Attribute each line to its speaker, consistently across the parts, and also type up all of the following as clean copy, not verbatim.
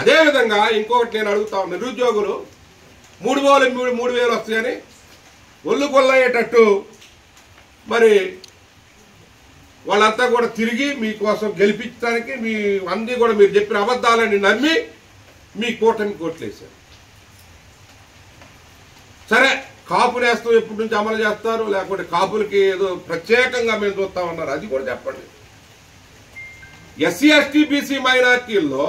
Speaker 1: అదేవిధంగా ఇంకొకటి నేను అడుగుతా ఉన్నా, నిరుద్యోగులు 3,000 వస్తాయని ఒళ్ళు కొల్లయ్యేటట్టు మరి వాళ్ళంతా కూడా తిరిగి మీకోసం గెలిపించడానికి మీ అన్నీ కూడా మీరు చెప్పిన అబద్ధాలని నమ్మి మీ కూటమి కోట్లేశారు. సరే, కాపు నేస్తం ఎప్పటి నుంచి అమలు చేస్తారు, లేకపోతే కాపులకి ఏదో ప్రత్యేకంగా మేము చూస్తామన్నారు, అది కూడా చెప్పండి. ఎస్సీ ఎస్టీ బీసీ మైనార్టీల్లో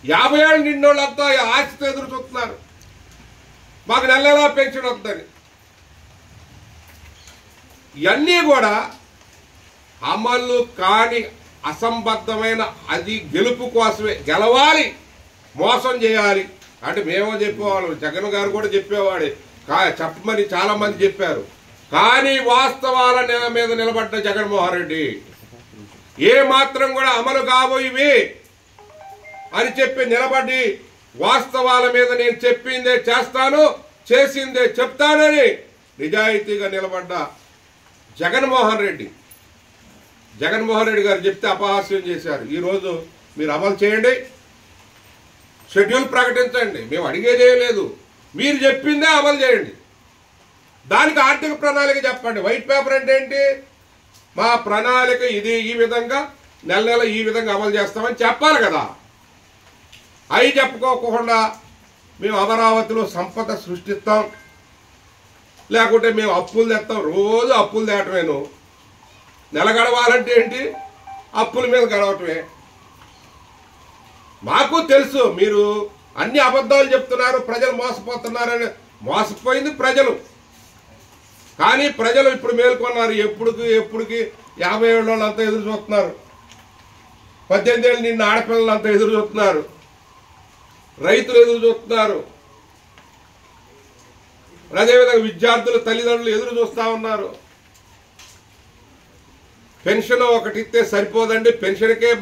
Speaker 1: 50 ఏళ్ళు నిండోళ్ళంతా ఆశతో ఎదురు చూస్తున్నారు, మాకు నెలలా పెన్షన్ వద్దని. ఇవన్నీ కూడా అమలు కాని అసంబద్ధమైన, అది గెలుపు కోసమే, గెలవాలి, మోసం చేయాలి అంటే మేమో చెప్పేవాళ్ళం, జగన్ గారు కూడా చెప్పేవాడే, చెప్పమని చాలా మంది చెప్పారు. కానీ వాస్తవాల మీద నిలబడ్డ జగన్మోహన్ రెడ్డి ఏ మాత్రం కూడా అమలు కాబోయివి అని చెప్పి నిలబడి వాస్తవాల మీద నేను చెప్పిందే చేస్తాను, చేసిందే చెప్తానని నిజాయితీగా నిలబడ్డ జగన్మోహన్ రెడ్డి గారు చెప్తే అపహాస్యం చేశారు. ఈరోజు మీరు అమలు చేయండి, షెడ్యూల్ ప్రకటించండి, మేము అడిగేదే లేదు, మీరు చెప్పిందే అమలు చేయండి. దానికి ఆర్థిక ప్రణాళిక చెప్పండి. వైట్ పేపర్ అంటే ఏంటి? మా ప్రణాళిక ఇది, ఈ విధంగా నెల ఈ విధంగా అమలు చేస్తామని చెప్పాలి కదా. అవి చెప్పుకోకుండా మేము అమరావతిలో సంపద సృష్టిస్తాం, లేకుంటే మేము అప్పులు తెస్తాం, రోజు అప్పులు తేటమేను. నెల గడవాలంటే ఏంటి? అప్పుల మీద గడవటమే. మాకు తెలుసు మీరు అన్ని అబద్ధాలు చెప్తున్నారు, ప్రజలు మోసపోతున్నారని. మోసపోయింది ప్రజలు, కానీ ప్రజలు ఇప్పుడు మేల్కొన్నారు. ఎప్పుడుకి 50 ఏళ్ళ వాళ్ళంతా ఎదురు చూస్తున్నారు, 18 ఏళ్ళు నిన్న ఆడపిల్లలంతా ఎదురు చూస్తున్నారు, రైతులు ఎదురు చూస్తున్నారు, అదేవిధంగా విద్యార్థులు తల్లిదండ్రులు ఎదురు చూస్తూ ఉన్నారు. పెన్షన్ ఒకటి ఇస్తే సరిపోదండి, పెన్షన్కే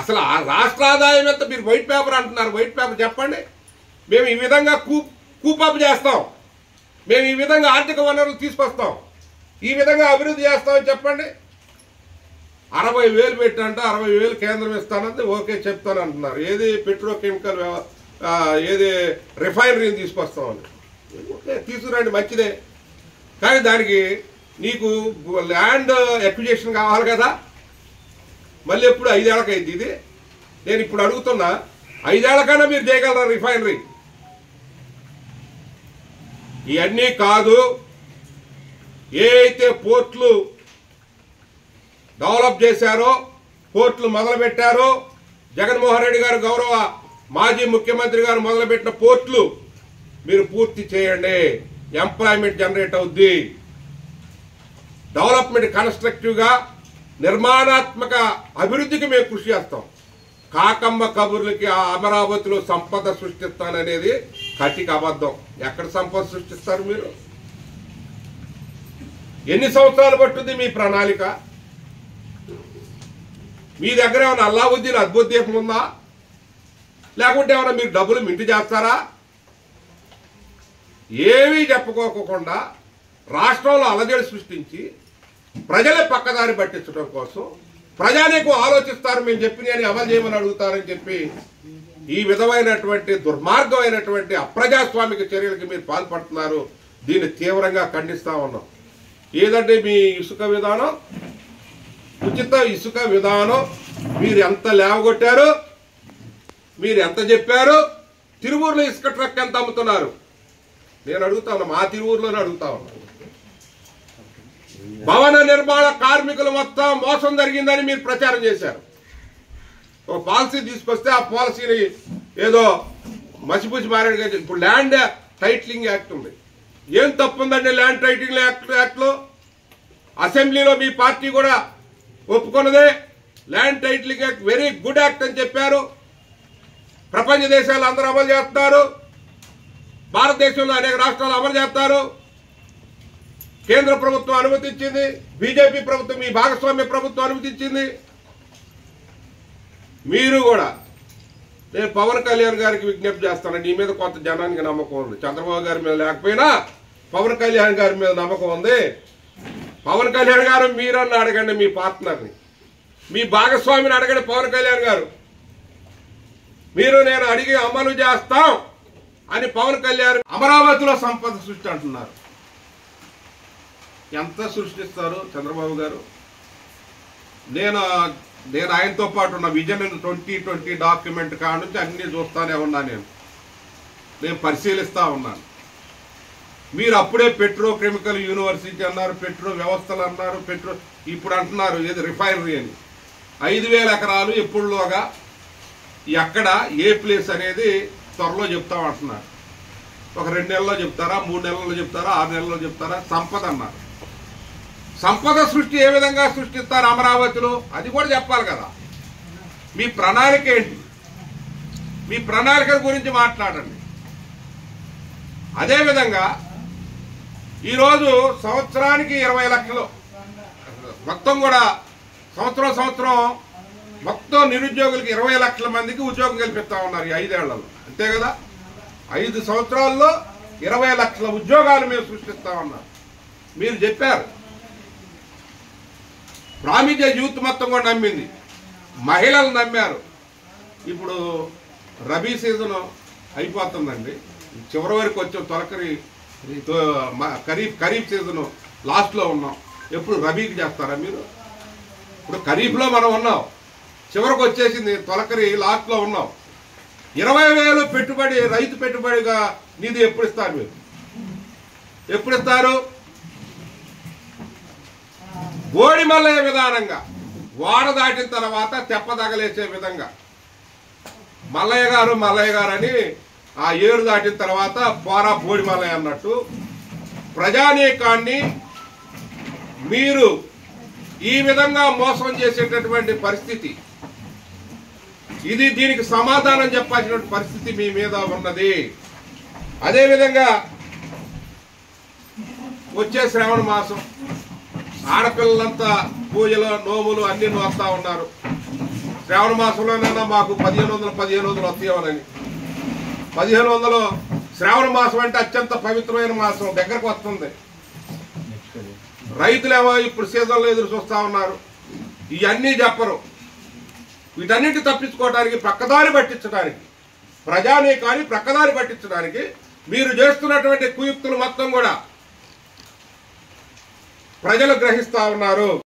Speaker 1: అసలు ఆ రాష్ట్ర ఆదాయం ఎంత? మీరు వైట్ పేపర్ అంటున్నారు, వైట్ పేపర్ చెప్పండి. మేము ఈ విధంగా కూపప్ చేస్తాం, మేము ఈ విధంగా ఆర్థిక వనరులు తీసుకొస్తాం, ఈ విధంగా అభివృద్ధి చేస్తామని చెప్పండి. 60,000 పెట్టంట, 60,000 కేంద్రం ఇస్తానంటే ఓకే చెప్తాను అంటున్నారు. ఏది పెట్రోకెమికల్, ఏది రిఫైనరీని తీసుకొస్తామని. ఓకే తీసుకురండి, మంచిదే. కానీ దానికి నీకు ల్యాండ్ ఎక్విజిషన్ కావాలి కదా. మళ్ళీ ఎప్పుడు 5 ఏళ్ళకి అయింది ఇది. నేను ఇప్పుడు అడుగుతున్నా, 5 ఏళ్ళకైనా మీరు చేయగలరా రిఫైనరీ? ఇవన్నీ కాదు. ఏ అయితే పోర్ట్లు డెవలప్ చేశారో, పోర్ట్లు మొదలుపెట్టారో, జగన్మోహన్ రెడ్డి గారు గౌరవ మాజీ ముఖ్యమంత్రి గారు మొదలుపెట్టిన పోర్ట్లు మీరు పూర్తి చేయండి. ఎంప్లాయ్మెంట్ జనరేట్ అవుద్ది. డెవలప్మెంట్ కన్స్ట్రక్టివ్గా నిర్మాణాత్మక అభివృద్ధికి మేము కృషి చేస్తాం. కాకమ్మ కబుర్లకి ఆ అమరావతిలో సంపద సృష్టిస్తాననేది కటిక అబద్ధం. ఎక్కడ సంపద సృష్టిస్తారు మీరు? ఎన్ని సంవత్సరాలు పట్టుద్ది మీ ప్రణాళిక? మీ దగ్గర ఏమైనా అల్లావుద్దీన్ అద్భుత దీపం ఉందా? లేకుంటే ఏమైనా మీరు డబ్బులు మింటి చేస్తారా? ఏమీ చెప్పుకోకుండా రాష్ట్రంలో అలజడి సృష్టించి ప్రజలే పక్కదారి పట్టించడం కోసం ప్రజానీకు ఆలోచిస్తారు, మేము చెప్పినని అమలు చేయమని అడుగుతారని చెప్పి ఈ విధమైనటువంటి దుర్మార్గమైనటువంటి అప్రజాస్వామిక చర్యలకి మీరు పాల్పడుతున్నారు. దీన్ని తీవ్రంగా ఖండిస్తా ఉన్నాం. ఏదంటే మీ ఇసుక విధానం, ఉచిత ఇసుక విధానం మీరు ఎంత లేవగొట్టారు, మీరు ఎంత చెప్పారు? తిరువూరులో ఇసుక ట్రక్ ఎంత అమ్ముతున్నారు? నేను అడుగుతా ఉన్నా, మా తిరువూరులోనే అడుగుతా ఉన్నా. భవన నిర్మాణ కార్మికులు మొత్తం మోసం జరిగిందని మీరు ప్రచారం చేశారు. ఒక పాలసీ తీసుకొస్తే ఆ పాలసీని ఏదో మసిపూసి మారాడు. ఇప్పుడు ల్యాండ్ టైటిలింగ్ యాక్ట్ ఉంది. ఏం తప్పుందండి ల్యాండ్ టైటిలింగ్ యాక్ట్లో? అసెంబ్లీలో మీ పార్టీ కూడా ఒప్పుకున్నదే. Land titling act very good act అని చెప్పారు. ప్రపంచ దేశాలు అందరూ అమలు చేస్తున్నారు, భారతదేశంలో అనేక రాష్ట్రాలు అమలు చేస్తారు. కేంద్ర ప్రభుత్వం అనుమతించింది, బీజేపీ ప్రభుత్వం, మీ భాగస్వామ్య ప్రభుత్వం అనుమతించింది. మీరు కూడా, నేను పవన్ కళ్యాణ్ గారికి విజ్ఞప్తి చేస్తాను, నీ మీద కొంత జనానికి నమ్మకం ఉంది. చంద్రబాబు గారి మీద లేకపోయినా పవన్ కళ్యాణ్ గారి మీద నమ్మకం ఉంది. పవన్ కళ్యాణ్ గారు మీరన్నా అడగండి, మీ పార్ట్నర్ని, మీ భాగస్వామిని అడగండి. పవన్ కళ్యాణ్ గారు మీరు నేను అడిగి అమలు చేస్తాం అని పవన్ కళ్యాణ్ అమరావతిలో సంపద సృష్టి అంటున్నారు. ఎంత సృష్టిస్తారు చంద్రబాబు గారు? నేను ఆయనతో పాటు ఉన్న విజన్ 2020 డాక్యుమెంట్ కాడ నుంచి అన్ని చూస్తానే ఉన్నా. నేను పరిశీలిస్తా ఉన్నాను. మీరు అప్పుడే పెట్రోకెమికల్ యూనివర్సిటీ అన్నారు, పెట్రో వ్యవస్థలు అన్నారు, ఇప్పుడు అంటున్నారు ఏది రిఫైనరీ అని. 5,000 ఎకరాలు ఎప్పుడులోగా ఎక్కడ ఏ ప్లేస్ అనేది త్వరలో చెప్తామంటున్నారు. ఒక 2 నెలల్లో చెప్తారా, 3 నెలల్లో చెప్తారా, 6 నెలల్లో చెప్తారా? సంపద అన్నారు. సంపద సృష్టి ఏ విధంగా సృష్టిస్తారు అమరావతిలో అది కూడా చెప్పాలి కదా. మీ ప్రణాళిక ఏంటి? మీ ప్రణాళిక గురించి మాట్లాడండి. అదేవిధంగా ఈరోజు సంవత్సరానికి 20 లక్షలు మొత్తం కూడా సంవత్సరం మొత్తం నిరుద్యోగులకి 20 లక్షల మందికి ఉద్యోగం కల్పిస్తా ఉన్నారు ఈ 5 ఏళ్లలో. అంతే కదా? 5 సంవత్సరాల్లో 20 లక్షల ఉద్యోగాలు మేము సృష్టిస్తా ఉన్నారు. మీరు చెప్పారు. ప్రామిజ యూత్ మొత్తం కూడా నమ్మింది, మహిళలు నమ్మారు. ఇప్పుడు రబీ సీజన్ అయిపోతుందండి, చివరి వరకు వచ్చాం. తొలకరి ఖరీఫ్ సీజన్ లాస్ట్లో ఉన్నాం. ఎప్పుడు రబీకి చేస్తారా మీరు? ఇప్పుడు ఖరీఫ్లో మనం ఉన్నాం, చివరికి వచ్చేసింది, తొలకరి లాస్ట్లో ఉన్నాం. 20,000 పెట్టుబడి, రైతు పెట్టుబడిగా నిధి ఎప్పుడు ఇస్తారు మీరు? ఎప్పుడు ఇస్తారు? బోడి మల్లయ్య విధానంగా వాడ దాటిన తర్వాత తెప్పదగలేసే విధంగా మల్లయ్య గారు అని ఆ ఏరు దాటిన తర్వాత పోరా బోడి మల్లయ్య అన్నట్టు ప్రజానీకాన్ని మీరు ఈ విధంగా మోసం చేసేటటువంటి పరిస్థితి ఇది. దీనికి సమాధానం చెప్పాల్సిన పరిస్థితి మీ మీద ఉన్నది. అదేవిధంగా వచ్చే శ్రావణ మాసం ఆడపిల్లలంతా పూజలు నోములు అన్ని నోస్తా ఉన్నారు. శ్రావణ మాసంలోనైనా మాకు 1500 వస్తాయని. 1500 శ్రావణ మాసం అంటే అత్యంత పవిత్రమైన మాసం దగ్గరకు వస్తుంది. రైతులేమో ఇప్పుడు సీజన్లో ఎదురు చూస్తా ఉన్నారు. ఇవన్నీ చెప్పరు. వీటన్నిటి తప్పించుకోవడానికి, పక్కదారి పట్టించడానికి, ప్రజానీకాన్ని ప్రక్కదారి పట్టించడానికి మీరు చేస్తున్నటువంటి కుయుక్తులు మొత్తం కూడా ప్రజలు గ్రహిస్తా ఉన్నారు.